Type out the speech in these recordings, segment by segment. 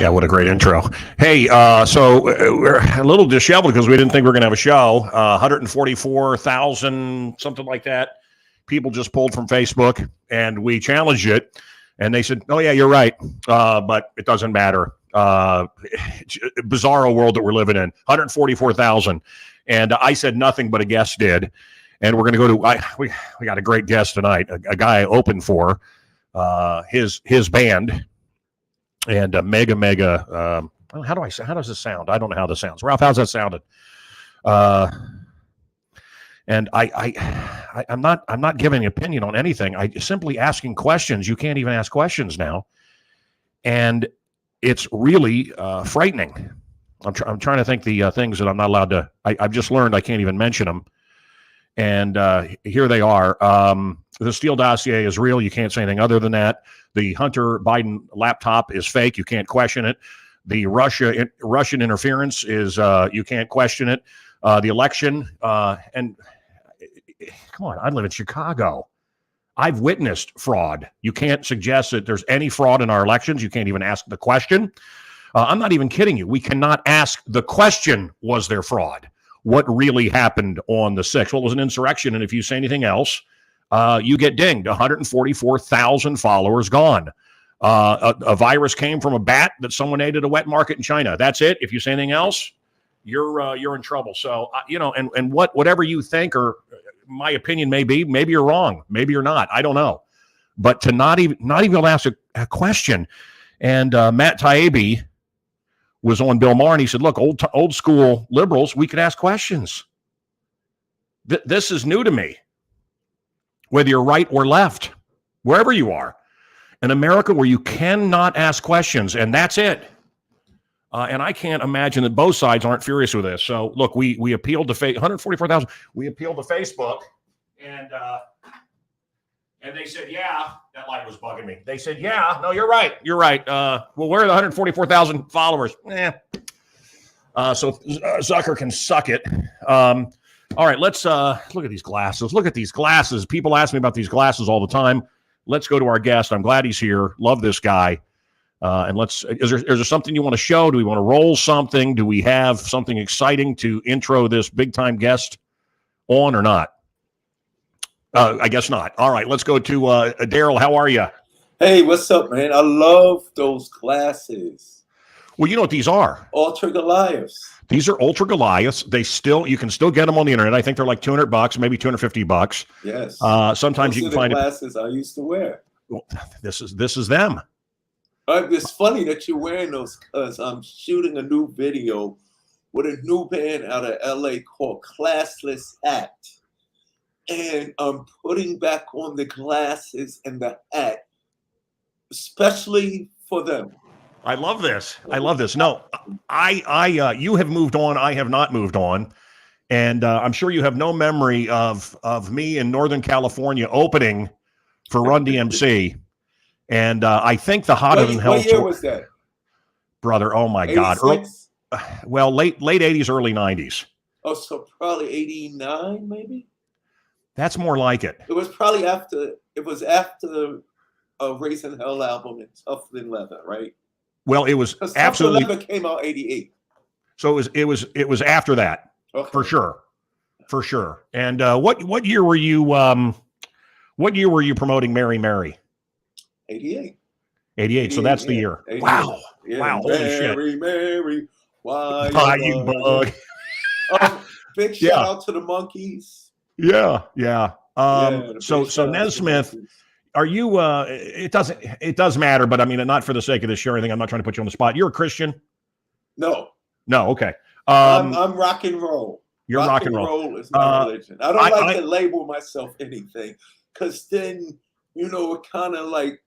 Yeah, what a great intro. Hey, we're a little disheveled because we didn't think we were going to have a show. 144,000, something like that. People just pulled from Facebook, and we challenged it, and they said, "Oh yeah, you're right, but it doesn't matter." Bizarro world that we're living in. 144,000, and I said nothing, but a guest did, and we're going to go to. We got a great guest tonight, a guy I opened for his band. And mega. How does this sound? I don't know how this sounds. Ralph, how's that sounded? And I'm not giving an opinion on anything. I simply asking questions. You can't even ask questions now, and it's really frightening. I'm trying to think the things that I'm not allowed to. I've just learned I can't even mention them, and here they are. The Steele dossier is real. You can't say anything other than that. The Hunter Biden laptop is fake. You can't question it. The Russian interference is you can't question it. The election and come on, I live in Chicago. I've witnessed fraud. You can't suggest that there's any fraud in our elections. You can't even ask the question. I'm not even kidding you. We cannot ask the question, was there fraud? What really happened on the 6th? Well, it was an insurrection, and if you say anything else, you get dinged. 144,000 followers gone. A virus came from a bat that someone ate at a wet market in China. That's it. If you say anything else, you're in trouble. So and whatever you think or my opinion may be, maybe you're wrong, maybe you're not. I don't know. But to not even able to ask a question. And Matt Taibbi was on Bill Maher, and he said, "Look, old school liberals, we could ask questions. This is new to me." Whether you're right or left, wherever you are, in America where you cannot ask questions, and that's it. And I can't imagine that both sides aren't furious with this. So, look, we appealed to 144,000. We appealed to Facebook, and they said, "Yeah, that light was bugging me." They said, "Yeah, no, you're right. You're right. Well, where are the 144,000 followers?" So Zucker can suck it. All right, let's look at these glasses. Look at these glasses. People ask me about these glasses all the time. Let's go to our guest. I'm glad he's here. Love this guy. And is there something you want to show? Do we want to roll something? Do we have something exciting to intro this big-time guest on or not? I guess not. All right, let's go to Darryl. How are you? Hey, what's up, man? I love those glasses. Well, you know what these are? Ultra Goliaths. These are Ultra Goliaths. You can still get them on the internet. I think they're like $200, maybe $250. Yes. Sometimes you can find glasses I used to wear. Well, this is them. It's funny that you're wearing those because I'm shooting a new video with a new band out of LA called Classless Act. And I'm putting back on the glasses and the hat, especially for them. I love this. No, you have moved on. I have not moved on. And I'm sure you have no memory of me in Northern California opening for Run DMC. And I think the Hotter Than Hell. What year was that? Brother, oh my 86? God. Well, late 80s, early 90s. Oh, so probably 89, maybe? That's more like it. It was probably after the Raising Hell album and Tougher Than Leather, right? Well, it was absolutely. Tougher Than Leather came out 88. So it was after that, okay. For sure. And what year were you? What year were you promoting Mary Mary? 88. 88. So that's the year. 88. Wow. Yeah, wow. Holy shit. Mary, why you bug? Big shout out to the Monkees. Yeah. So Nesmith. Are you? It does matter, but I mean, not for the sake of this show or anything. I'm not trying to put you on the spot. You're a Christian? No. Okay. I'm rock and roll. You're rock and roll is my religion. I don't like to label myself anything, because then it kind of like,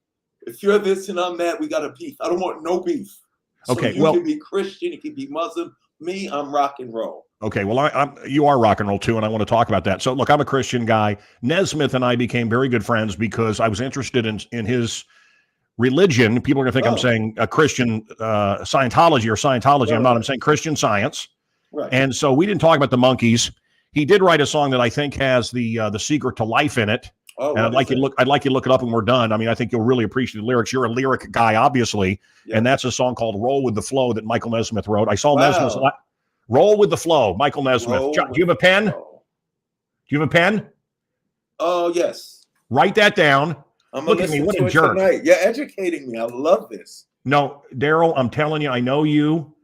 if you're this and I'm that, we got a beef. I don't want no beef. So okay. You can be Christian, you can be Muslim. Me, I'm rock and roll. Okay, well, you are rock and roll too, and I want to talk about that. So, look, I'm a Christian guy. Nesmith and I became very good friends because I was interested in his religion. People are going to think I'm saying a Christian Scientology or Scientology. Right. I'm not. I'm saying Christian Science. Right. And so we didn't talk about the Monkees. He did write a song that I think has the secret to life in it. Oh, And I'd like you to look it up when we're done. I mean, I think you'll really appreciate the lyrics. You're a lyric guy, obviously, and that's a song called "Roll with the Flow" that Michael Nesmith wrote. I saw Nesmith. "Roll with the Flow," Michael Nesmith. Do you have a pen? Do you have a pen? Oh, yes. Write that down. I'm gonna listen to it tonight. You're educating me. I love this. No, Darryl, I'm telling you, I know you.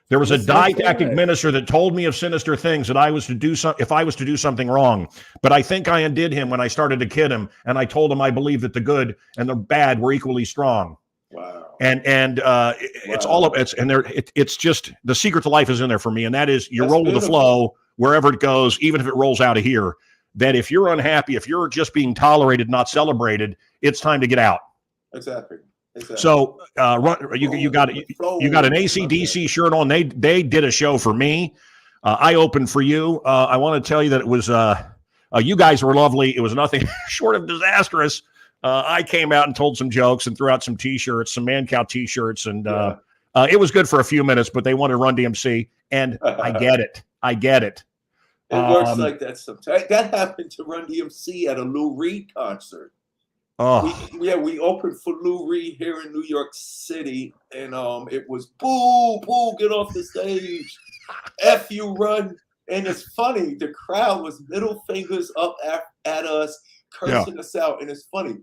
There was a didactic minister that told me of sinister things that I was to do if I was to do something wrong. But I think I undid him when I started to kid him, and I told him I believe that the good and the bad were equally strong. Wow. And it's all of it's and there it's just the secret to life is in there for me, and that is you roll with the flow wherever it goes, even if it rolls out of here. That if you're unhappy, if you're just being tolerated, not celebrated, it's time to get out. Exactly. So you got an AC/DC shirt on. They did a show for me. I opened for you. I want to tell you that it was you guys were lovely. It was nothing short of disastrous. I came out and told some jokes and threw out some T-shirts, some Mancow T-shirts, and it was good for a few minutes. But they wanted Run DMC, and I get it. It works like that sometimes. That happened to Run DMC at a Lou Reed concert. Oh, we opened for Lou Reed here in New York City, and it was boo, get off the stage, F you, Run. And it's funny, the crowd was middle fingers up at us, cursing us out, and it's funny.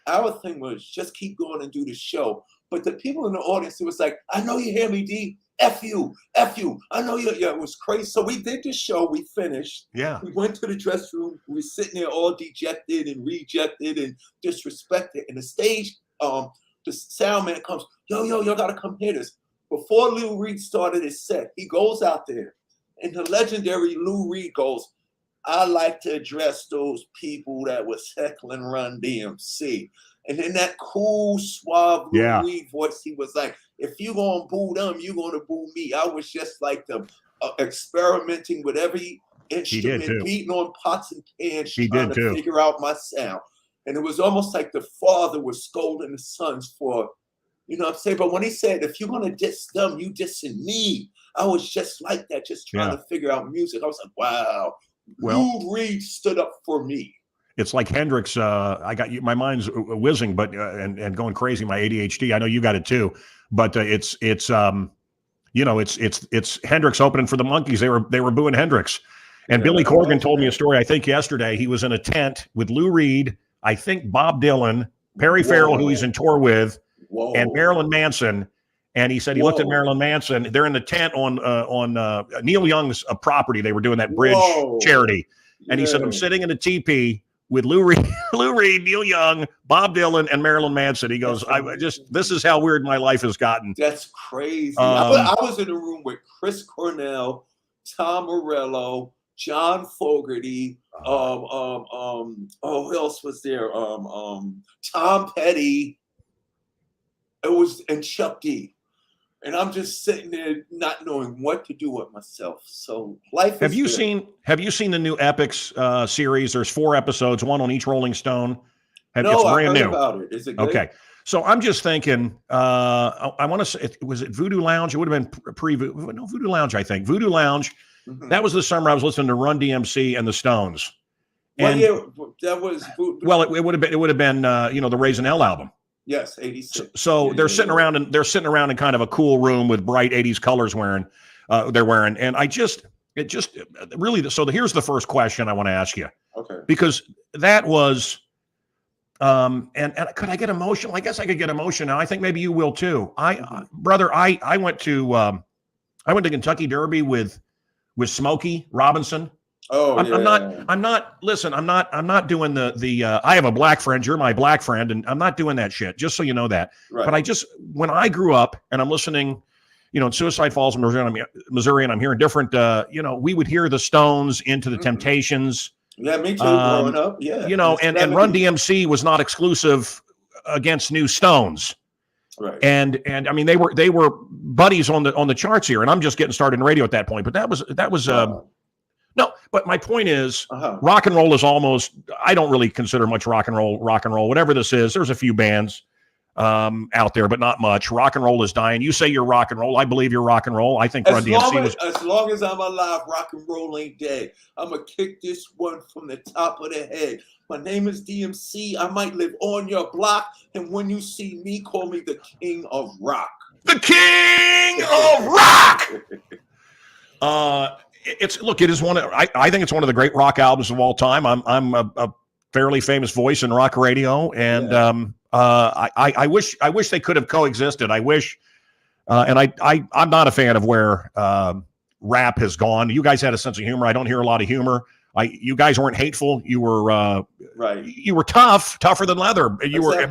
Our thing was just keep going and do the show, but the people in the audience, it was like, I know you hear me, D. F you. I know you. Yeah, it was crazy. So we did the show. We finished. Yeah. We went to the dressing room. We were sitting there all dejected and rejected and disrespected. And the stage, the sound man comes, yo, y'all gotta come hear this. Before Lou Reed started his set, he goes out there, and the legendary Lou Reed goes, I like to address those people that was heckling Run DMC. And in that cool, suave Lou Reed voice, he was like, if you gonna boo them, you gonna boo me. I was just like experimenting with every instrument, beating on pots and pans, trying to figure out my sound. And it was almost like the father was scolding the sons for, you know what I'm saying? But when he said, if you're gonna diss them, you dissing me. I was just like that, just trying to figure out music. I was like, wow, Lou Reed stood up for me. It's like Hendrix. I got you. My mind's whizzing, but and going crazy. My ADHD. I know you got it too. But it's Hendrix opening for the Monkees. They were booing Hendrix, and Billy Corgan told me a story. I think yesterday he was in a tent with Lou Reed. I think Bob Dylan, Perry Farrell, who he's in tour with, and Marilyn Manson. And he said he looked at Marilyn Manson. They're in the tent on Neil Young's property. They were doing that bridge charity, and he said, "I'm sitting in a teepee with Lou Reed, Neil Young, Bob Dylan, and Marilyn Manson." He goes, this is how weird my life has gotten. That's crazy. I was in a room with Chris Cornell, Tom Morello, John Fogerty, who else was there? Tom Petty. And Chuck D. And I'm just sitting there not knowing what to do with myself. So life. Have you seen the new Epics series? There's 4 episodes, one on each Rolling Stone. No, I heard about it. Is it good? Okay. So I'm just thinking. I want to say, was it Voodoo Lounge? It would have been Voodoo Lounge. I think Voodoo Lounge. Mm-hmm. That was the summer I was listening to Run DMC and the Stones. And, that was. Well, it would have been the Raisin L album. Yes, 86. So they're sitting around in kind of a cool room with bright 80s colors they're wearing. And here's the first question I want to ask you. Okay. Because that was, and could I get emotional? I guess I could get emotional. I think maybe you will too. I went to Kentucky Derby with Smokey Robinson. Oh, I'm not doing the I have a black friend, you're my black friend, and I'm not doing that shit, just so you know that. Right. But when I grew up and I'm listening, in Suicide Falls, Missouri, and I'm hearing different, we would hear the Stones, Into the Temptations. Yeah, me too, growing up. Yeah. And Run DMC was not exclusive against new Stones. Right. And I mean, they were buddies on the charts here, and I'm just getting started in radio at that point. But that was no, but my point is, rock and roll is almost, I don't really consider much rock and roll. Whatever this is, there's a few bands. out there, but not much. Rock and roll is dying. You say you're rock and roll. I believe you're rock and roll. I think Run DMC was. As long as I'm alive, rock and roll ain't dead. I'm going to kick this one from the top of the head. My name is DMC. I might live on your block. And when you see me, call me the king of rock. The king of rock! It is one of, I think it's one of the great rock albums of all time. I'm a fairly famous voice in rock radio, and I wish they could have coexisted. I wish, and I'm not a fan of where rap has gone. You guys had a sense of humor. I don't hear a lot of humor. You guys weren't hateful. You were right. You were tougher than leather. You were,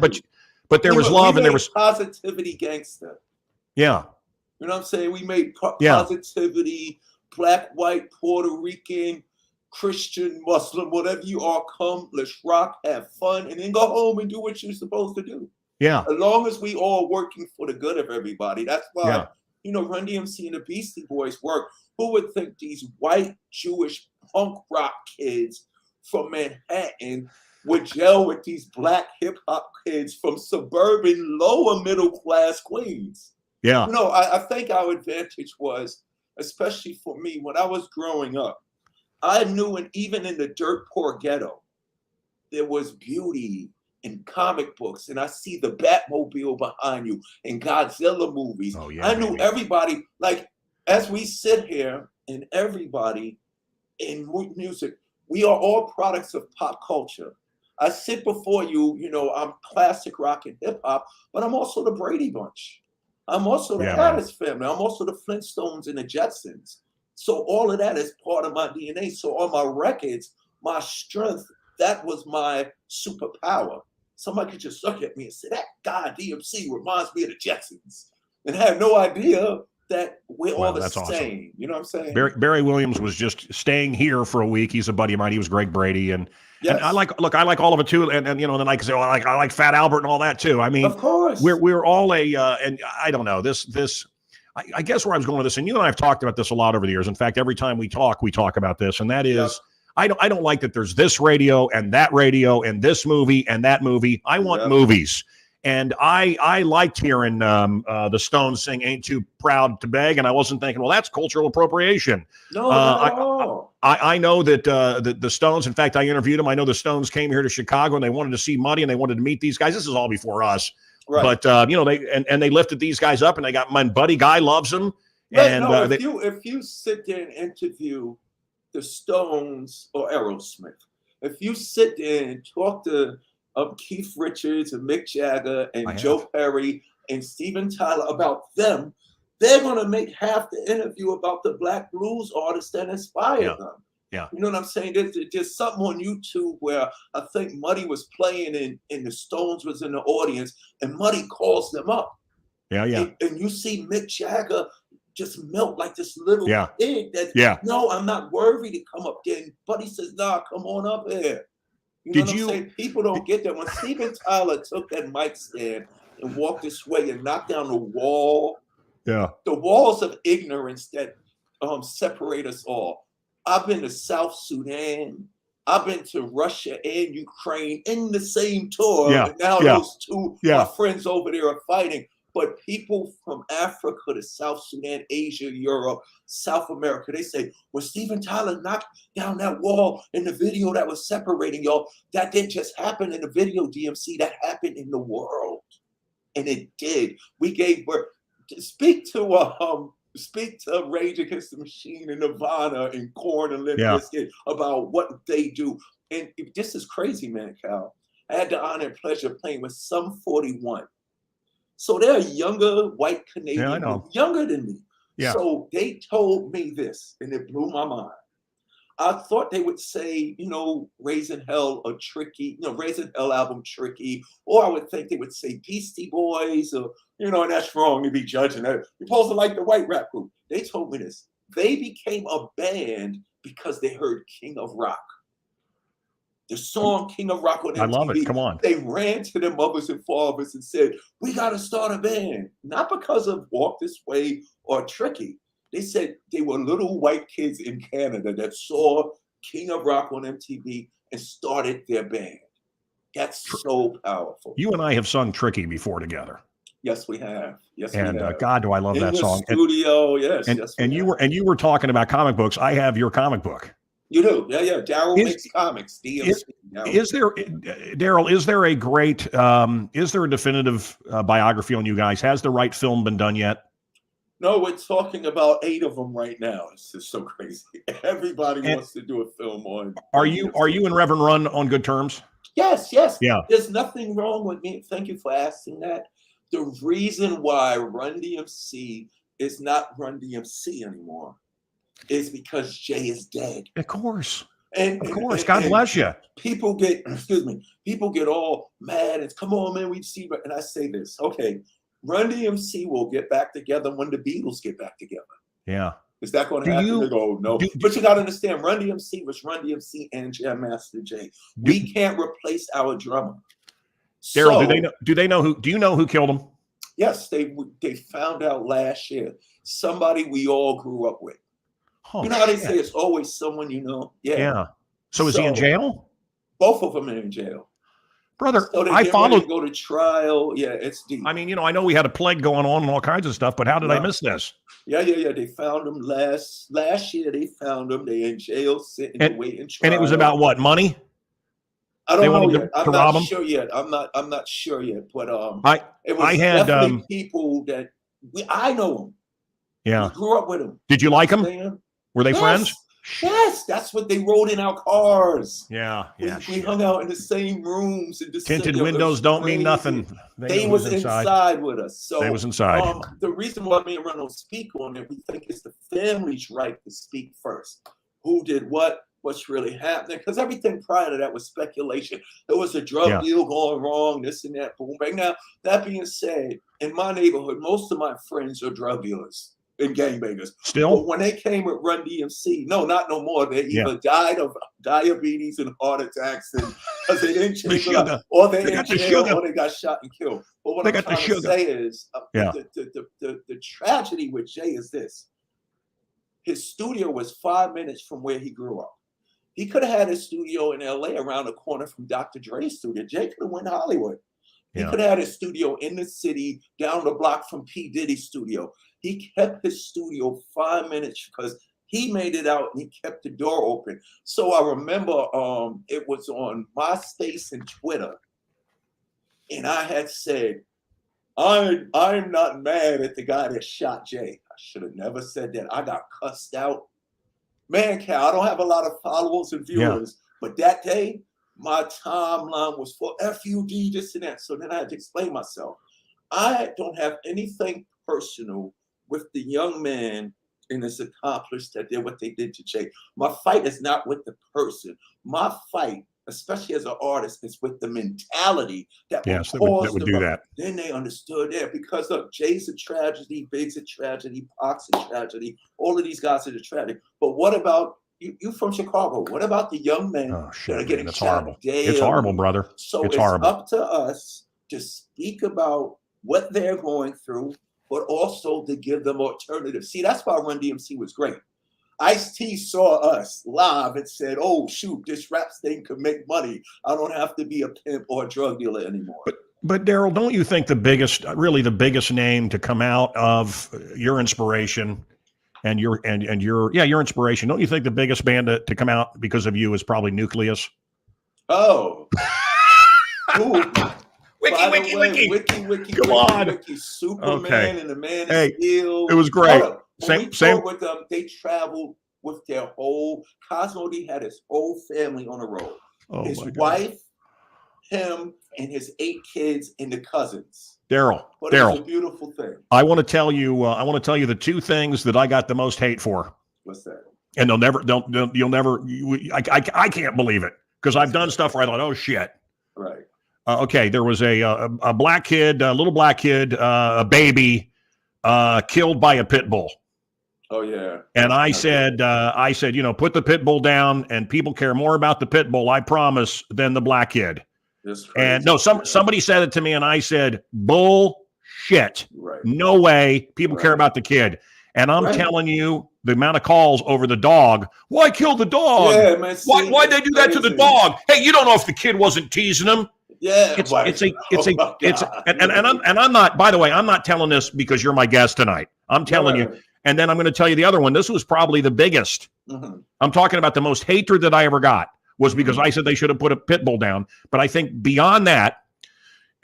but there was love and there was positivity, gangster. Yeah, you know what I'm saying. We made positivity, black, white, Puerto Rican, Christian, Muslim, whatever you are. Come, let's rock, have fun, and then go home and do what you're supposed to do. Yeah, as long as we all working for the good of everybody. That's why Run DMC and the Beastie Boys work. Who would think these white Jewish punk rock kids from Manhattan would gel with these black hip hop kids from suburban lower middle class Queens? Yeah. I think our advantage was, especially for me, when I was growing up, I knew, and even in the dirt poor ghetto, there was beauty in comic books, and I see the Batmobile behind you in Godzilla movies. Oh, yeah, I knew everybody, like, as we sit here, and everybody in music, we are all products of pop culture. I sit before you, I'm classic rock and hip hop, but I'm also the Brady Bunch. I'm also the Addis family. I'm also the Flintstones and the Jetsons. So all of that is part of my DNA. So on my records, my strength, that was my superpower. Somebody could just look at me and say, that guy DMC reminds me of the Jetsons, and have no idea that we're all the same. Awesome. You know what I'm saying? Barry Williams was just staying here for a week. He's a buddy of mine. He was Greg Brady, and I like all of it too. And then I can say, I like Fat Albert and all that too. I mean, of course, we're all and I don't know this. I guess where I was going with this, and you and I have talked about this a lot over the years. In fact, every time we talk about this, and that is, I don't like that there's this radio and this movie and that movie. I want movies. And I liked hearing the Stones sing "Ain't Too Proud to Beg," and I wasn't thinking, well, that's cultural appropriation. No, not at all. I know that the Stones. In fact, I interviewed them. I know the Stones came here to Chicago and they wanted to see Muddy and they wanted to meet these guys. This is all before us, right. But they lifted these guys up, and they got my buddy Guy loves them. Right, And if you sit there and interview the Stones or Aerosmith, if you sit there and talk to Keith Richards and Mick Jagger and Joe Perry and Steven Tyler about them, they're going to make half the interview about the black blues artists that inspired them. Yeah. You know what I'm saying? There's something on YouTube where I think Muddy was playing and the Stones was in the audience, and Muddy calls them up. Yeah. And you see Mick Jagger just melt like this little pig that, no, I'm not worthy to come up there. And Buddy says, nah, come on up here. You know what I'm saying? People don't get that. When Steven Tyler took that mic stand and walked this way and knocked down the wall, the walls of ignorance that separate us all. I've been to South Sudan. I've been to Russia and Ukraine in the same tour. And now those two, my friends over there are fighting. But people from Africa to South Sudan, Asia, Europe, South America, they say, when Steven Tyler knocked down that wall in the video that was separating y'all, that didn't just happen in the video, DMC, that happened in the world. And it did. We gave birth. Speak to Rage Against the Machine and Nirvana and Korn and Limp Bizkit about what they do. And this is crazy, man, Cal. I had the honor and pleasure of playing with Sum 41. So they're younger white Canadian, younger than me. Yeah. So they told me this, and it blew my mind. I thought they would say, Raising Hell a tricky, Raising Hell album tricky, or I would think they would say Beastie Boys, or, and that's wrong to be judging that. You're supposed to like the white rap group. They told me this. They became a band because they heard King of Rock. The song King of Rock on MTV. I love it. Come on. They ran to their mothers and fathers and said, we got to start a band. Not because of Walk This Way or Tricky. They said they were little white kids in Canada that saw King of Rock on MTV and started their band. That's so powerful. You and I have sung Tricky before together. Yes, we have. Yes, And we have. God, do I love in that the song. Studio, yes, and, yes. And you were talking about comic books. I have your comic book. You do, yeah. Darryl makes comics. D.M.C. Is there, Darryl? Is there a great? Is there a definitive biography on you guys? Has the right film been done yet? No, we're talking about 8 of them right now. It's just so crazy. Everybody wants to do a film on. Are you and Reverend Run on good terms? Yes. Yeah. There's nothing wrong with me. Thank you for asking that. The reason why Run DMC is not Run DMC anymore is because Jay is dead. Of course. And God bless you. People get, people get all mad and come on, man, we see. And I say this, okay, Run DMC will get back together when the Beatles get back together. Yeah. Is that going to happen? They go, no. But you got to understand, Run DMC was Run DMC and Jam Master Jay. We can't replace our drummer. Darryl, do you know who killed him? Yes, they found out last year. Somebody we all grew up with. Oh, you know how they say it's always someone you know? Yeah. So is he in jail? Both of them are in jail. Brother, so I followed. Go to trial. Yeah, it's deep. I mean, I know we had a plague going on and all kinds of stuff, but how did I miss this? Yeah. They found him last year. They found him. They in jail, sitting and waiting trial. And it was about what, money? I don't know yet. I'm not sure yet. I'm not sure yet. But it was definitely people that I know them. Yeah, we grew up with them. Did you like them? Were they friends? Yes, that's what they rode in our cars. Yeah. We hung out in the same rooms. In the tinted windows don't mean nothing. They was inside with us. So they was inside. The reason why me and Ron don't speak on it, we think it's the family's right to speak first. Who did what? What's really happening? Because everything prior to that was speculation. There was a drug deal going wrong, this and that. Boom, bang. Now, that being said, in my neighborhood, most of my friends are drug dealers and gangbangers. Still? But when they came with Run DMC, no, not no more. They either died of diabetes and heart attacks because they didn't change or they in jail, or they got shot and killed. But what I'm trying to say is the tragedy with Jay is this. His studio was 5 minutes from where he grew up. He could have had his studio in LA around the corner from Dr. Dre's studio. Jay could have went to Hollywood. He could have had his studio in the city down the block from P. Diddy's studio. He kept his studio 5 minutes because he made it out and he kept the door open. So I remember it was on MySpace and Twitter. And I had said, I'm not mad at the guy that shot Jay. I should have never said that. I got cussed out. Mancow, I don't have a lot of followers and viewers, but that day, my timeline was for FUD, this and that. So then I had to explain myself. I don't have anything personal with the young man and his accomplice that did what they did to Jay. My fight is not with the person. My fight, especially as an artist, is with the mentality that would do that. Then they understood because look, Jay's a tragedy, Big's a tragedy, Pac's a tragedy. All of these guys are a tragedy. But what about you from Chicago? What about the young men that are getting shot horrible. daily? It's horrible, brother. So it's horrible. Up to us to speak about what they're going through, but also to give them alternatives. See, that's why Run DMC was great. Ice-T saw us live and said, oh, shoot, this rap thing could make money. I don't have to be a pimp or a drug dealer anymore. But Darryl, don't you think the biggest name to come out of your inspiration and your inspiration, don't you think the biggest band to come out because of you is probably Nucleus? Oh. Wiki. Come on. Superman and the Man of Steel. It was great. Same with them. They traveled with their whole Cosmo D had his whole family on the road. His wife, him, and his 8 kids and the cousins. Darryl. It's a beautiful thing. I want to tell you the 2 things that I got the most hate for. What's that? And I can't believe it because I've done stuff where I thought, oh shit. Right. Okay, there was a black kid, a little black kid, a baby, killed by a pit bull. Oh yeah. And I said, put the pit bull down, and people care more about the pit bull, I promise, than the black kid. And no, somebody said it to me, and I said, bullshit. Right. No way. People care about the kid. And I'm telling you, the amount of calls over the dog. Why kill the dog? Yeah, man. Why'd they do that to the dog? Hey, you don't know if the kid wasn't teasing him. Yeah, It's but- it's a it's oh a my it's God. and I'm not, by the way, I'm not telling this because you're my guest tonight. I'm telling you, and then I'm going to tell you the other one. This was probably the biggest. Mm-hmm. I'm talking about the most hatred that I ever got was because Mm-hmm. I said they should have put a pit bull down. But I think beyond that,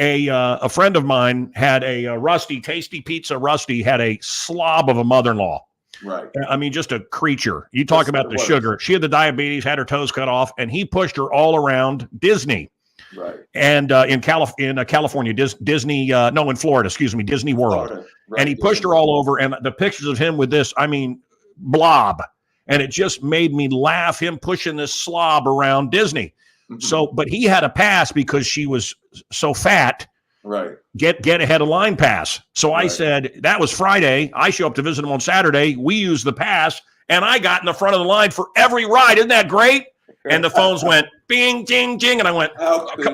a friend of mine had a Rusty Tasty Pizza. Rusty had a slob of a mother-in-law. Right. I mean, just a creature. You talk That's about what the it was. sugar. She had the diabetes, had her toes cut off, and he pushed her all around Disney. Right. And in California, Disney, no, in Florida, excuse me, Disney World. Florida. Right. And he pushed her all over. And the pictures of him with this, I mean, blob. And it just made me laugh, him pushing this slob around Disney. Mhm. So, but he had a pass because she was so fat. Right. Get ahead of line pass. So I Right. said, that was Friday. I show up to visit him on Saturday. We use the pass. And I got in the front of the line for every ride. Isn't that great? And the phones went bing, jing, jing. And I went,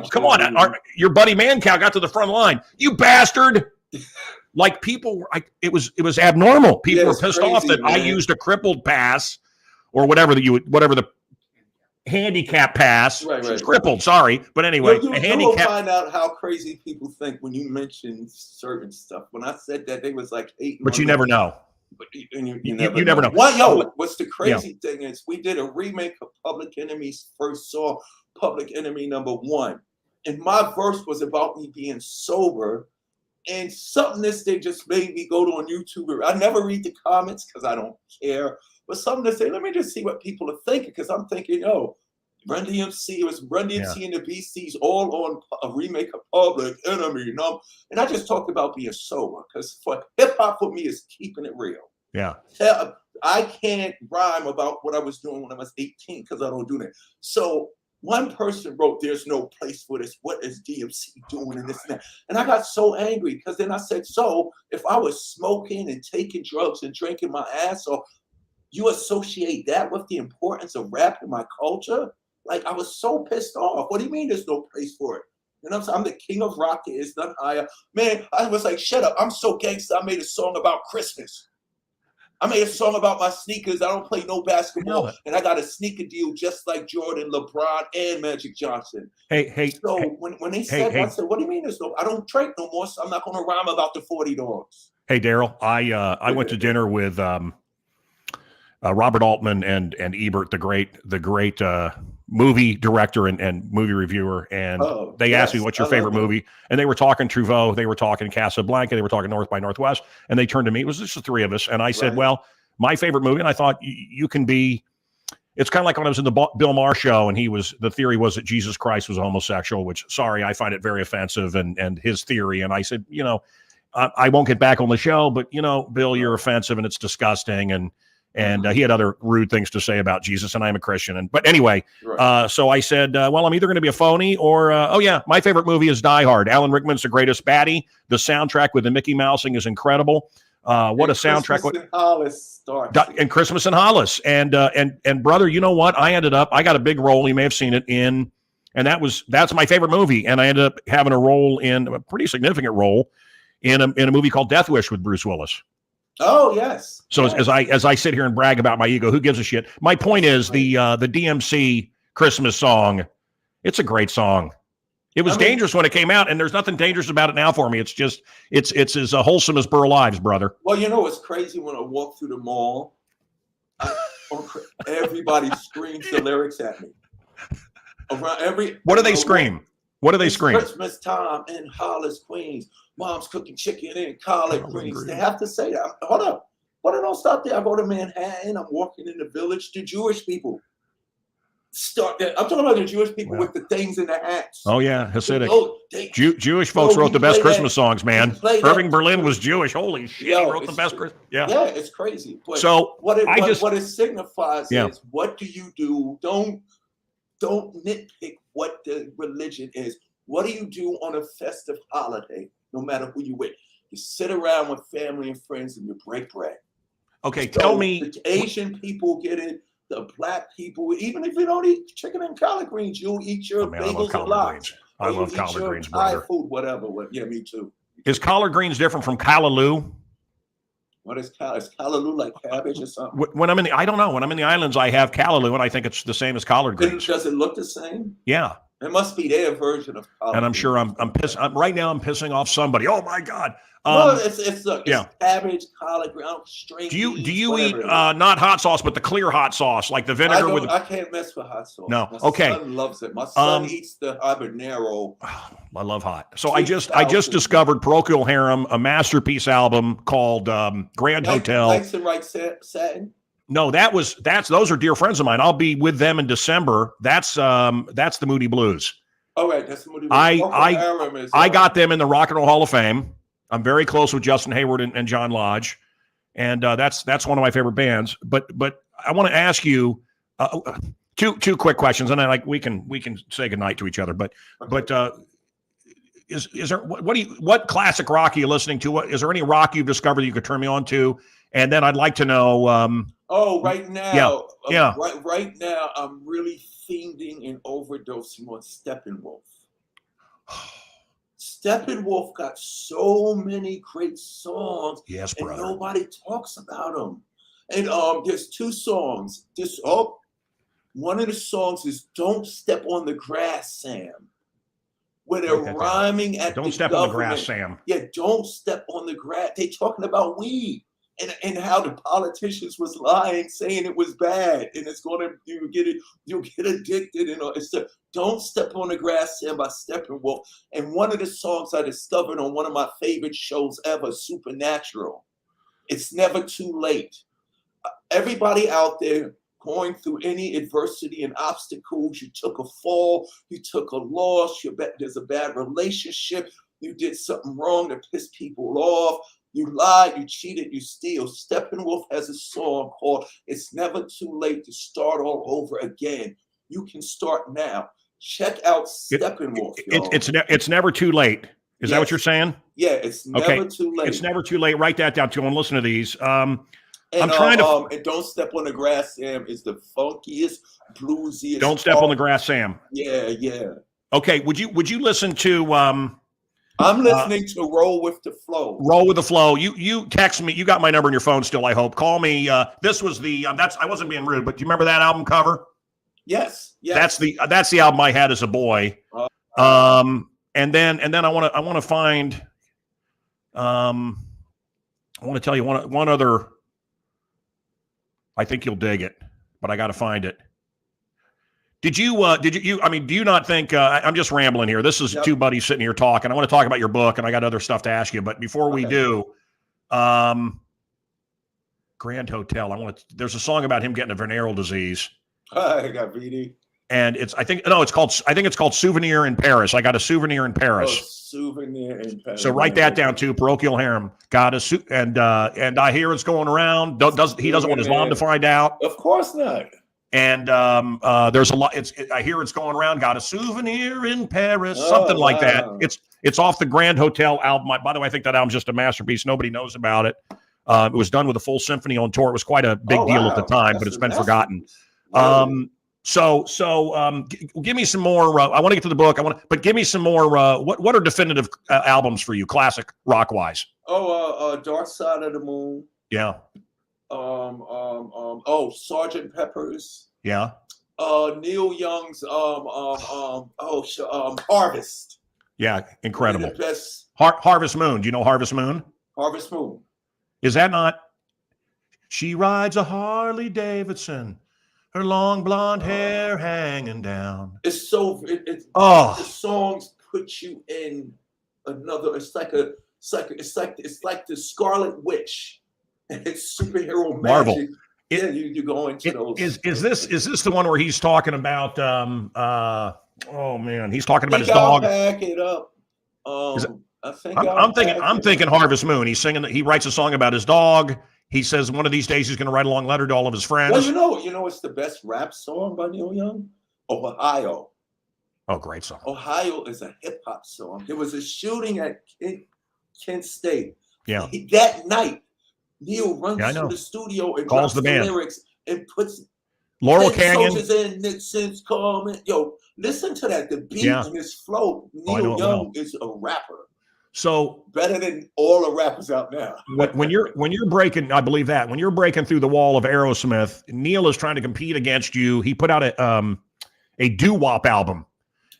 come on. Your buddy Mancow got to the front line. You bastard. Like people, it was abnormal. People were pissed off that I used a crippled pass or whatever the handicap pass. Right. She's crippled, sorry. But anyway, You a will handicap. find out how crazy people think when you mention certain stuff. When I said that, they was like hating. But you never know. But you never know. Well, what's the crazy thing is we did a remake of Public Enemy's first song, Public Enemy #1. And my verse was about me being sober. And something this day just made me go to on YouTube. I never read the comments because I don't care. But something to say, let me just see what people are thinking. Because I'm thinking, Run DMC, it was Run DMC and the BCs all on a remake of Public Enemy, And I just talked about being sober because for hip hop for me is keeping it real. Yeah. I can't rhyme about what I was doing when I was 18 because I don't do that. So one person wrote, "There's no place for this. What is DMC doing in this and that?" And I got so angry because then I said, so if I was smoking and taking drugs and drinking my ass off, you associate that with the importance of rap in my culture? Like, I was so pissed off. What do you mean there's no place for it? You know what I'm saying? I'm the king of rock. It's not higher. Man, I was like, shut up. I'm so gangster. I made a song about Christmas. I made a song about my sneakers. I don't play no basketball. And I got a sneaker deal just like Jordan, LeBron, and Magic Johnson. So when they said, I said, what do you mean there's no, I don't drink no more, so I'm not going to rhyme about the 40 dogs. Hey, Darryl, I went to dinner with Robert Altman and Ebert, the great movie director and movie reviewer, and they asked me, what's your favorite movie? And they were talking Truffaut, they were talking Casablanca, they were talking North by Northwest, and they turned to me. It was just the three of us, and I said, well, my favorite movie, and I thought you can be, it's kind of like when I was in the Bill Maher show, and the theory was that Jesus Christ was a homosexual, which, sorry, I find it very offensive, and his theory, and I said, I won't get back on the show, but, Bill, you're offensive, and it's disgusting, and he had other rude things to say about Jesus, and I'm a Christian. But anyway, so I said, well, I'm either going to be a phony or, my favorite movie is Die Hard. Alan Rickman's the greatest baddie. The soundtrack with the Mickey Mousing is incredible. What a soundtrack. Christmas in Hollis and Christmas in Hollis. And brother, you know what? I got a big role. You may have seen it and that's my favorite movie. And I ended up having a pretty significant role in a movie called Death Wish with Bruce Willis. Oh, yes. So as I sit here and brag about my ego, who gives a shit? My point is the DMC Christmas song. It's a great song. It was dangerous when it came out, and there's nothing dangerous about it now for me. It's just it's as wholesome as Burl Ives, brother. Well, it's crazy when I walk through the mall. Everybody screams the lyrics at me. What do they scream? What do they scream? Christmas time in Hollis, Queens. Mom's cooking chicken and collard greens. They have to say that. Hold up. But I don't stop there. I go to Manhattan. I'm walking in the village. The Jewish people start there. I'm talking about the Jewish people with the things in the hats. Oh, yeah. Hasidic. Jewish folks wrote the best Christmas songs, man. Irving Berlin was Jewish. Holy shit. He wrote the best Christmas. Yeah, it's crazy. But so what it signifies is, what do you do? Don't nitpick what the religion is. What do you do on a festive holiday? No matter who you with, you sit around with family and friends and you break bread. Okay, tell me. The Asian people get it. The black people, even if you don't eat chicken and collard greens, you'll eat your bagels and lox. I love collard greens, brother. Thai food, whatever. Yeah, me too. Is collard greens different from callaloo? What is callaloo? Is callaloo like cabbage or something? When I'm in I don't know. When I'm in the islands, I have callaloo, and I think it's the same as collard greens. Does it look the same? Yeah. It must be their version of college. And I'm sure I'm right now I'm pissing off somebody. Oh my God. No, it's yeah. cabbage, collard green, string Do you beans, eat not hot sauce, but the clear hot sauce, like the vinegar with? I can't mess with hot sauce. No. My Okay. son loves it. My son eats the habanero. I love hot. So I just discovered Parochial Harem, a masterpiece album called Grand Hotel. Nights and Right Satin. No, those are dear friends of mine. I'll be with them in December. That's the Moody Blues. All right, that's the Moody Blues. I got them in the Rock and Roll Hall of Fame. I'm very close with Justin Hayward and John Lodge, and that's one of my favorite bands. But I want to ask you two quick questions, and then we can say goodnight to each other. But is there what classic rock are you listening to? Is there any rock you've discovered that you could turn me on to? And then I'd like to know. Right now, right now, I'm really fiending and overdosing on Steppenwolf. Steppenwolf got so many great songs, yes, and brother. nobody talks about them. And there's two songs. One of the songs is "Don't Step on the Grass, Sam," where they're rhyming at Don't step on the grass, Sam. Yeah, don't step on the grass. They talking about weed and how the politicians was lying, saying it was bad, and it's gonna you'll get addicted. It's "Don't Step on the Grass, Sam" by Steppenwolf. And one of the songs I discovered on one of my favorite shows ever, Supernatural. It's never too late. Everybody out there going through any adversity and obstacles, you took a fall, you took a loss, there's a bad relationship, you did something wrong to piss people off, you lied, you cheated, you steal. Steppenwolf has a song called "It's Never Too Late to Start All Over Again." You can start now. Check out Steppenwolf. It's never too late. Is that what you're saying? Yeah, it's never too late. It's never too late. Write that down too. And listen to these. And "Don't Step on the Grass, Sam" is the funkiest, bluesiest. Don't Step on the Grass, Sam. Yeah. Okay. Would you listen to? I'm listening to "Roll with the Flow." Roll with the Flow. You text me. You got my number in your phone still, I hope. Call me. This was the I wasn't being rude, but do you remember that album cover? Yes. That's the album I had as a boy. And then I want to find. I want to tell you one other. I think you'll dig it, but I got to find it. Did you? I mean, do you not think? I'm just rambling here. This is two buddies sitting here talking. I want to talk about your book, and I got other stuff to ask you. But before we do, Grand Hotel. There's a song about him getting a venereal disease. I got VD. And I think it's called Souvenir in Paris. I got a souvenir in Paris. Oh, Souvenir in Paris. So write that down too. Parochial Harem got a and I hear it's going around. He doesn't want his mom to find out. Of course not. And there's a lot. I hear it's going around. Got a souvenir in Paris, something like that. It's off the Grand Hotel album. By the way, I think that album's just a masterpiece. Nobody knows about it. It was done with a full symphony on tour. It was quite a big deal at the time, but it's been forgotten. Really? So give me some more. I want to get to the book. But give me some more. What are definitive albums for you, classic rock wise? Dark Side of the Moon. Yeah. Sgt. Pepper's. Yeah. Neil Young's. Harvest. Yeah, incredible. The best. Harvest Moon. Do you know Harvest Moon? Harvest Moon. Is that not? She rides a Harley Davidson. Her long blonde hair hanging down. It's so. The songs put you in another. It's like the Scarlet Witch. It's superhero Marvel. magic. You go into those. Is this the one where he's talking about? He's talking about his dog. Pack it up. I'm thinking Harvest Moon. He's singing. He writes a song about his dog. He says one of these days he's going to write a long letter to all of his friends. Well, you know, it's the best rap song by Neil Young. Ohio. Oh, great song. Ohio is a hip hop song. There was a shooting at Kent State. Yeah. That night, Neil runs to the studio and calls the band lyrics and puts Laurel Canyon. Soldiers in Nixon's coming. Yo, listen to that. The beat and his flow. Neil Young is a rapper. So better than all the rappers out now. when you're breaking, I believe that when you're breaking through the wall of Aerosmith, Neil is trying to compete against you. He put out a doo-wop album,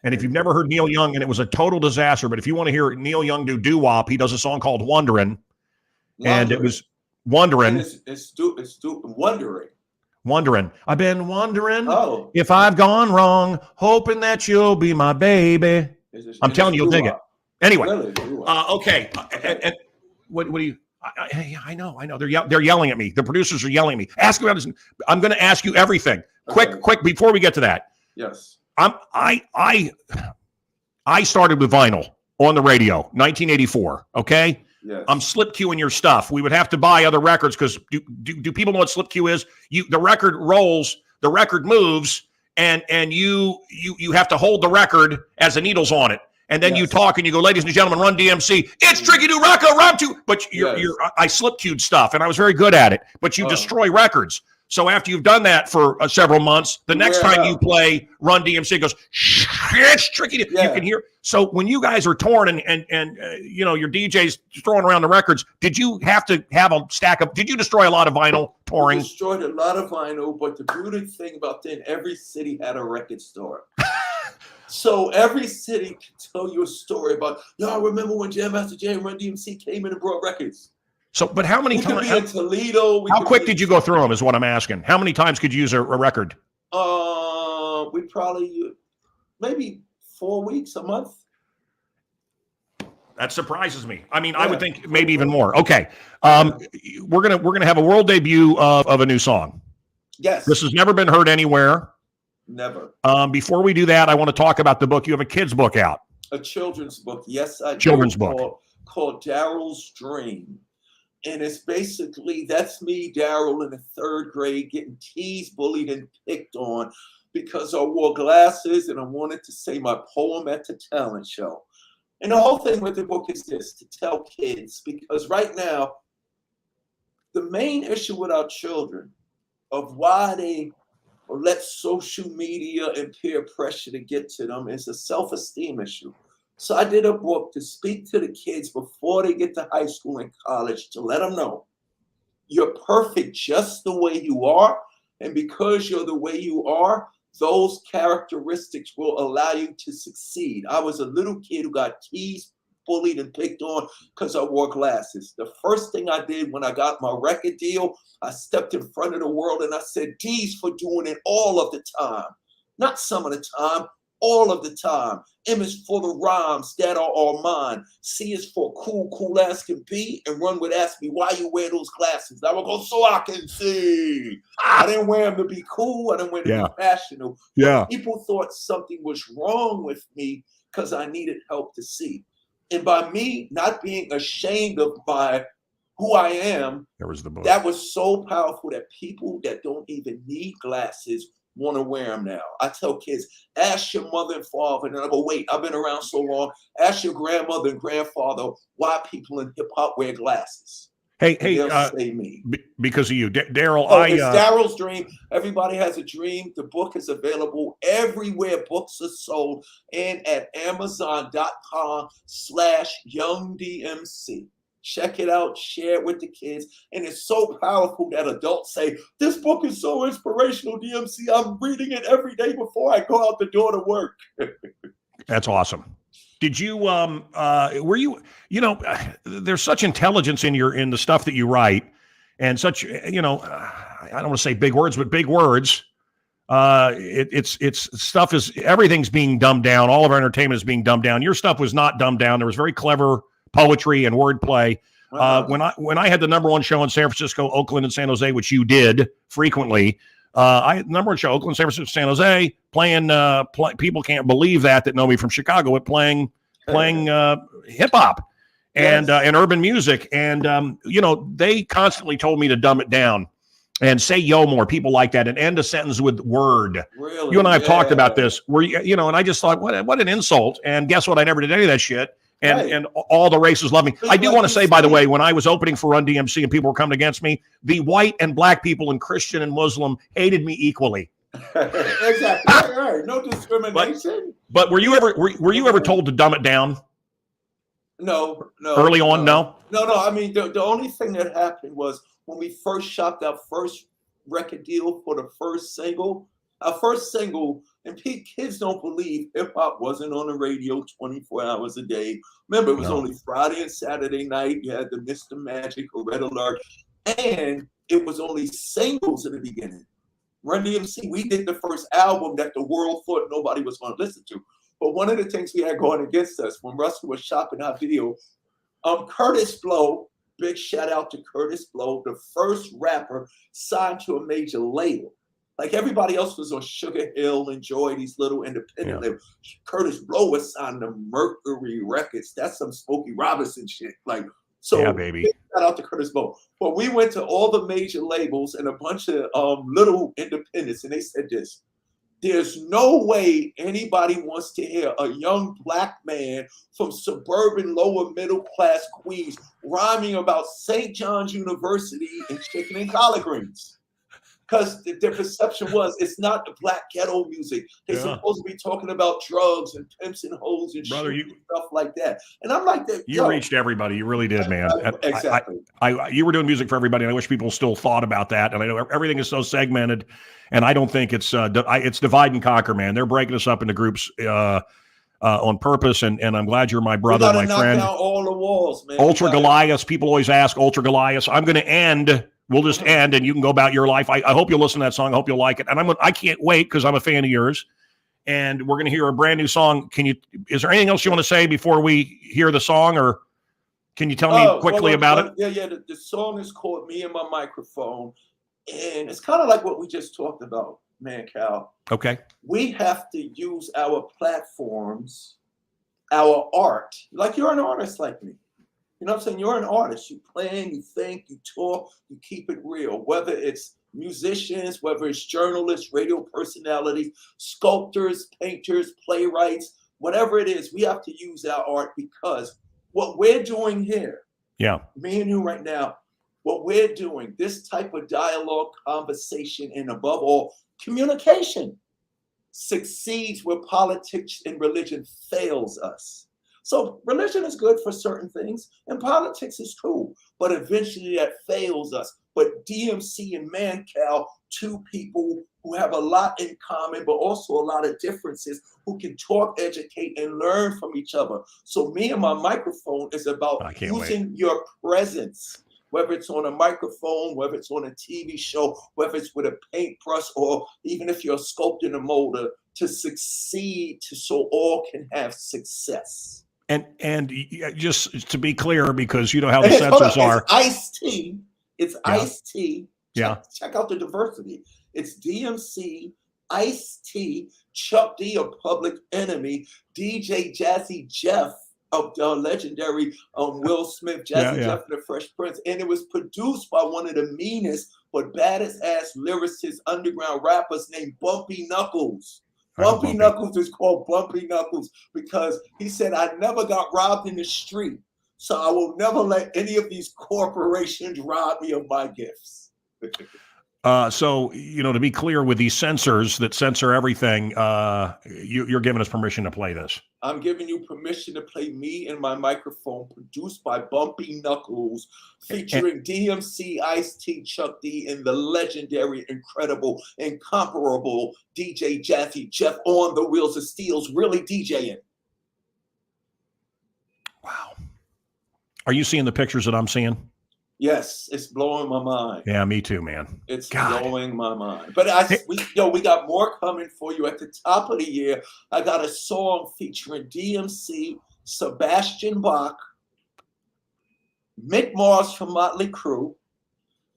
And if you've never heard Neil Young, and it was a total disaster, but if you want to hear Neil Young do doo-wop, he does a song called Wonderin'. And it was Wondering. It's wondering. Wondering. I've been wondering Oh, if I've gone wrong, hoping that you'll be my baby. I'm telling you, you'll dig it. Anyway, okay. And what do you? I know. They're yelling at me. The producers are yelling at me. Ask about this. I'm going to ask you everything. Okay. Quick. Before we get to that. Yes. I started with vinyl on the radio, 1984. Okay. Yes. I'm slip queuing your stuff. We would have to buy other records because do people know what slip queue is? The record rolls, the record moves, and you have to hold the record as the needle's on it. And then you talk and you go, ladies and gentlemen, run DMC. It's Tricky to Rocco, round two. But I slip queued stuff, and I was very good at it. But you destroy records. So after you've done that for several months, the next time you play Run DMC, it goes, it's tricky. You can hear. So when you guys are touring and your DJ's throwing around the records, did you have to have a stack of? Did you destroy a lot of vinyl touring? We destroyed a lot of vinyl, but the beautiful thing about then, every city had a record store. So every city can tell you a story about, y'all remember when Jam Master Jay and Run DMC came in and brought records? So, but how many times? In Toledo. How quick did you go through them? Is what I'm asking. How many times could you use a record? We probably maybe 4 weeks, a month. That surprises me. I mean, I would think maybe even more. Okay, we're gonna have a world debut of a new song. Yes. This has never been heard anywhere. Never. Before we do that, I want to talk about the book. You have a kid's book out. A children's book. Yes, I do. Children's book called Darryl's Dream. And it's basically, that's me, Darryl, in the 3rd grade, getting teased, bullied, and picked on because I wore glasses and I wanted to say my poem at the talent show. And the whole thing with the book is this, to tell kids, because right now, the main issue with our children of why they let social media and peer pressure to get to them is a self-esteem issue. So I did a book to speak to the kids before they get to high school and college to let them know you're perfect just the way you are. And because you're the way you are, those characteristics will allow you to succeed. I was a little kid who got teased, bullied, and picked on because I wore glasses. The first thing I did when I got my record deal, I stepped in front of the world and I said, D's for doing it all of the time. Not some of the time. All of the time. M is for the rhymes that are all mine. C is for cool as can be. And Run would ask me, why you wear those glasses? I would go, so I can see. I didn't wear them to be cool. I didn't wear them to be fashionable. Yeah. People thought something was wrong with me because I needed help to see. And by me not being ashamed of who I am, there was the book. That was so powerful that people that don't even need glasses want to wear them now. I tell kids, ask your mother and father, and I go, wait, I've been around so long. Ask your grandmother and grandfather why people in hip hop wear glasses. Hey, say me. Because of you, Darryl. It's Darryl's Dream. Everybody has a dream. The book is available everywhere books are sold and at Amazon.com/YoungDMC. Check it out, share it with the kids. And it's so powerful that adults say, this book is so inspirational, DMC. I'm reading it every day before I go out the door to work. That's awesome. Did you, were you, there's such intelligence in the stuff that you write and such, I don't want to say big words, but big words. Everything's being dumbed down. All of our entertainment is being dumbed down. Your stuff was not dumbed down. There was very clever poetry and wordplay. When I had the #1 show in San Francisco, Oakland, and San Jose, which you did frequently, I had the #1 show, Oakland, San Francisco, San Jose, playing. People can't believe that know me from Chicago, but playing hip hop and urban music, and they constantly told me to dumb it down and say yo more. People like that, and end a sentence with word. Really? You and I have talked about this. And I just thought, what an insult. And guess what? I never did any of that shit. And all the races love me. I do want to say, by the way, when I was opening for Run DMC and people were coming against me, the white and black people and Christian and Muslim hated me equally. Exactly. Right. No discrimination. But were you ever told to dumb it down? No. Early on, no. I mean, the only thing that happened was when we first shopped our first record deal for the first single, Our first single, and kids don't believe hip hop wasn't on the radio 24 hours a day. Remember, it was only Friday and Saturday night. You had the Mr. Magic or Red Alert, and it was only singles in the beginning. Run DMC, we did the first album that the world thought nobody was going to listen to. But one of the things we had going against us when Russell was shopping our video, Curtis Blow, big shout out to Curtis Blow, the first rapper signed to a major label. Like everybody else was on Sugar Hill and Joy, these little independent labels. Curtis Blow was signed to Mercury Records. That's some Smokey Robinson shit. Like, so yeah, baby. Shout out to Curtis Blow. But we went to all the major labels and a bunch of little independents, and they said this: there's no way anybody wants to hear a young black man from suburban lower middle class Queens rhyming about St. John's University and chicken and collard greens. Because their perception was it's not the black ghetto music. They're supposed to be talking about drugs and pimps and hoes and brother, and stuff like that. And I'm like, you reached everybody. You really did, man. Exactly. You were doing music for everybody, and I wish people still thought about that. And I know everything is so segmented, and I don't think it's divide and conquer, man. They're breaking us up into groups on purpose, and I'm glad you're my brother, my friend. Knock down all the walls, man. Ultra Goliath. People always ask Ultra Goliath. I'm going to end. We'll just end, and you can go about your life. I hope you'll listen to that song. I hope you'll like it. And I can't wait because I'm a fan of yours. And we're going to hear a brand new song. Is there anything else you want to say before we hear the song, or can you tell me quickly about it? Yeah. The song is called "Me and My Microphone," and it's kind of like what we just talked about, Mancow. Okay. We have to use our platforms, our art. Like you're an artist like me. You know what I'm saying? You're an artist. You plan, you think, you talk, you keep it real. Whether it's musicians, whether it's journalists, radio personalities, sculptors, painters, playwrights, whatever it is, we have to use our art because what we're doing here, me and you right now, what we're doing, this type of dialogue, conversation, and above all, communication succeeds where politics and religion fails us. So religion is good for certain things, and politics is cool, but eventually that fails us. But DMC and Mancow, two people who have a lot in common, but also a lot of differences, who can talk, educate, and learn from each other. So Me and My Microphone is about using your presence, whether it's on a microphone, whether it's on a TV show, whether it's with a paintbrush, or even if you're sculpting a molder, to succeed so all can have success. And just to be clear, because you know how the censors are. It's Ice-T. It's Ice-T. Check out the diversity. It's DMC, Ice-T, Chuck D of Public Enemy, DJ Jazzy Jeff of the legendary Will Smith, Jazzy Jeff and the Fresh Prince. And it was produced by one of the meanest but baddest ass lyricists, underground rappers named Bumpy Knuckles. Bumpy Knuckles is called Bumpy Knuckles because he said, I never got robbed in the street, so I will never let any of these corporations rob me of my gifts. So, to be clear, with these censors that censor everything, you're giving us permission to play this. I'm giving you permission to play Me and My Microphone, produced by Bumpy Knuckles, featuring DMC, Ice-T, Chuck D, and the legendary, incredible, incomparable DJ Jazzy Jeff on the wheels of steels, really DJing. Wow. Are you seeing the pictures that I'm seeing? Yes, it's blowing my mind. Yeah, me too, man. It's blowing my mind. But we got more coming for you at the top of the year. I got a song featuring DMC, Sebastian Bach, Mick Mars from Motley Crue,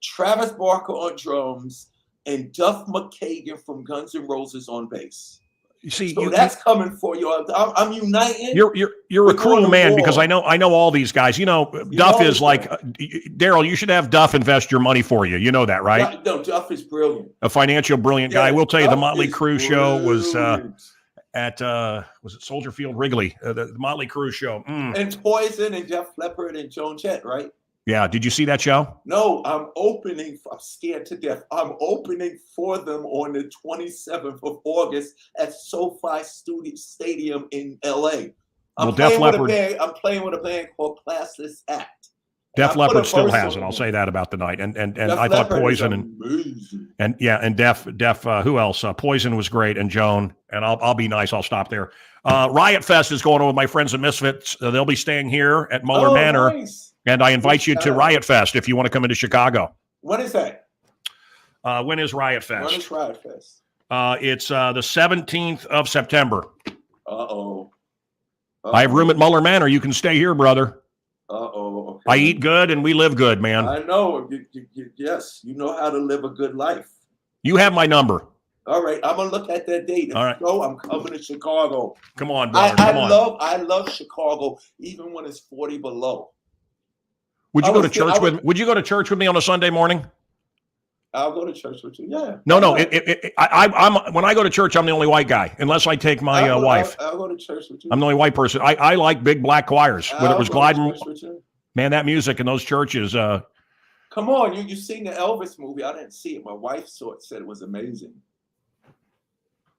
Travis Barker on drums, and Duff McKagan from Guns N' Roses on bass. You see, so that's coming for you. I'm uniting. You're a cruel man because I know all these guys. Duff is like Darryl. You should have Duff invest your money for you. You know that, right? No, Duff is brilliant. A financial brilliant guy. We'll tell you, the Motley Crue show was at was it Soldier Field, Wrigley? The Motley Crue show. And Poison and Def Leppard and Joan Jett, right? Yeah. Did you see that show? No, I'm scared to death. I'm opening for them on the 27th of August at SoFi Stadium in LA. I'm playing with a band called Classless Act. Def Leppard still has it. I'll say that about the night. And I thought Poison And Def. Who else? Poison was great, and Joan. And I'll be nice. I'll stop there. Riot Fest is going on with my friends at Misfits. They'll be staying here at Muller Manor, nice. and I invite you to Riot Fest if you want to come into Chicago. When is that? When is Riot Fest? When is Riot Fest? It's the 17th of September. Uh-oh. I have room at Muller Manor. You can stay here, brother. Okay. I eat good and we live good, man. I know. Yes, you know how to live a good life. You have my number. All right, I'm gonna look at that date. All right. So I'm coming to Chicago. Come on, brother. I love Chicago, even when it's 40 below. Would you go to church with? Would you go to church with me on a Sunday morning? I'll go to church with you. Yeah. No. I'm when I go to church, I'm the only white guy, unless I take my wife. I'll go to church with you. I'm the only white person. I like big black choirs. Whether it was gliding, man, that music in those churches. Come on, you seen the Elvis movie? I didn't see it. My wife saw it. Said it was amazing.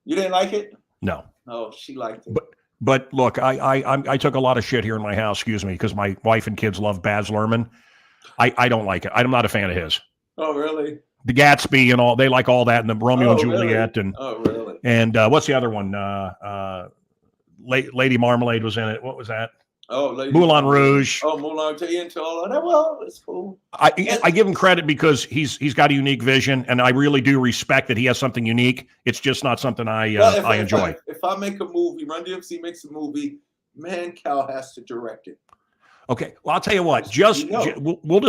You didn't like it? No. Oh, she liked it. But look, I took a lot of shit here in my house. Excuse me, because my wife and kids love Baz Luhrmann. I don't like it. I'm not a fan of his. Oh, really? The Gatsby and all, they like all that, and the Romeo and Juliet, really? and and what's the other one? Lady Marmalade was in it. What was that? Oh, Moulin Rouge. Oh, Moulin Rouge into all of that. Well, it's cool. I give him credit because he's got a unique vision, and I really do respect that he has something unique. It's just not something I enjoy. If I make a movie, Run DMC makes a movie, Mancow has to direct it. Okay, well, I'll tell you what. We'll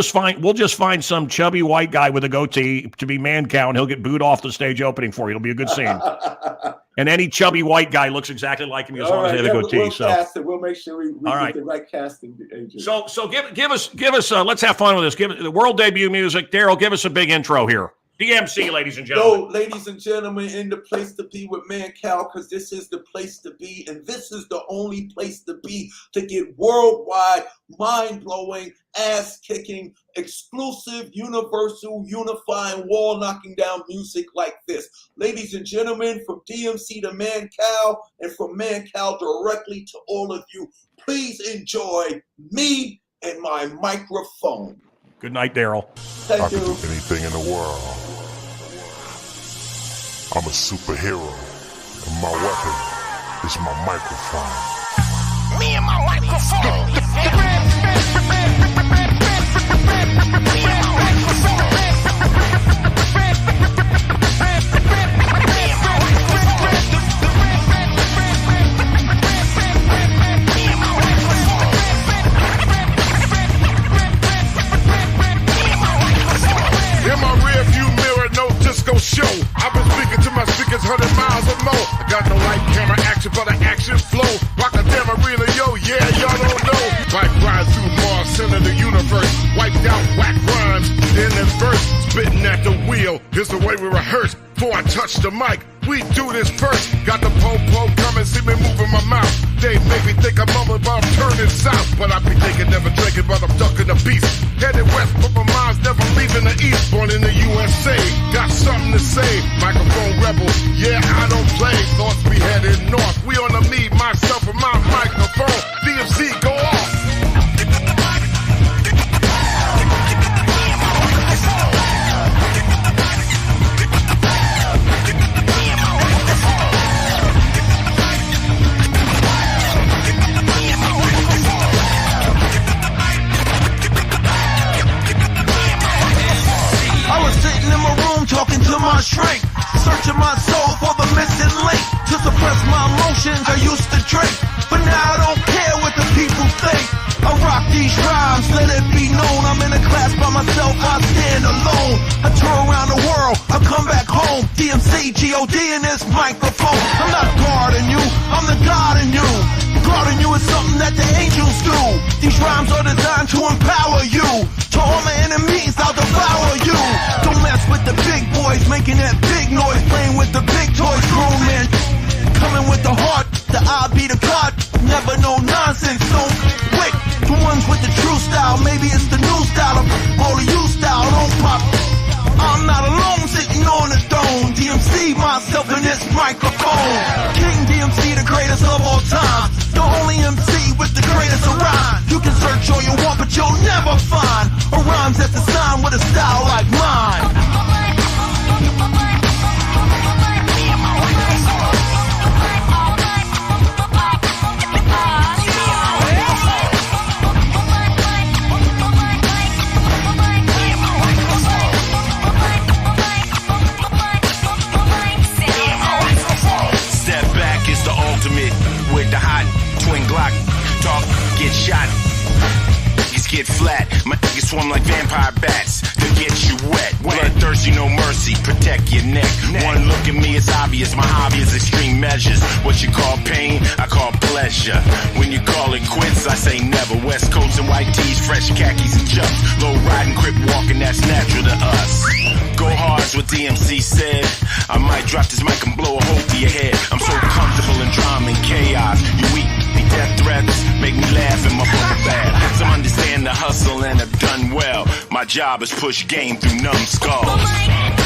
just find some chubby white guy with a goatee to be Mancow, and he'll get booed off the stage opening for you. It'll be a good scene. And any chubby white guy looks exactly like him as long as they have a goatee. We'll make sure we get the right casting agent. So give us. Let's have fun with this. Give the world debut music. Darryl, give us a big intro here. DMC, ladies and gentlemen. Ladies and gentlemen, in the place to be with Mancow, because this is the place to be, and this is the only place to be to get worldwide, mind-blowing, ass-kicking, exclusive, universal, unifying, wall-knocking down music like this. Ladies and gentlemen, from DMC to Mancow, and from Mancow directly to all of you, please enjoy me and my microphone. Good night, Darryl. Thank you. I can do anything in the world. I'm a superhero, and my weapon is my microphone. Me and my microphone. Me and my microphone. In my rear view mirror, no disco show. I've been speaking to my speakers 100 miles or more. I got no light camera action for the action flow. Rock a damn arena, yo, yeah, y'all don't know. Bike ride through Mars, center of the universe. Wiped out whack rhymes, in the verse. Spitting at the wheel, here's the way we rehearse. Before I touch the mic, we do this first. Got the po-po coming, see me moving my mouth. They make me think I'm mumbling about turning south. But I be thinking, never drinking, but I'm ducking the beast. Headed west, but my mind's never leaving the east. Born in the USA, got something to say. Microphone rebel, yeah, I don't play. Thoughts be headed north. We on the me, myself, and my microphone. DMC, go off. Talking to my shrink, searching my soul for the missing link. To suppress my emotions, I used to drink, but now I don't care what the people think. I rock these rhymes, let it be known. I'm in a class by myself, I stand alone. I tour around the world, I come back home. DMC, G.O.D. in this microphone. I'm not guarding you, I'm the God in you. Guarding you is something that the angels do. These rhymes are designed to empower you. To all my enemies, I'll devour you. Don't mess with the big boys, making that big noise, playing with the big toys, grown men. Coming with the heart, the I be the God. Never no nonsense, so quick. The ones with the true style, maybe it's the new style of all of you style, don't pop. I'm not alone sitting on the throne. DMC, myself in this microphone. King DMC, the greatest of all time. The only MC with the greatest of rhyme. You can search all you want, but you'll never find a rhyme that's a sign with a style like mine. get flat. My niggas swarm like vampire bats to get you wet. Bloodthirsty, no mercy, protect your neck. One look at me, it's obvious. My hobby is extreme measures. What you call pain, I call pleasure. When you call it quits, I say never. West Coast and white tees, fresh khakis and chucks. Low riding, crip walking, that's natural to us. Go hard's what DMC said. I might drop this mic and blow a hole through your head. I'm so comfortable in drama and chaos. You weak, be death threats, make me laugh in my bubble bath. Some understand the hustle and have done well. My job is push game through numbskulls.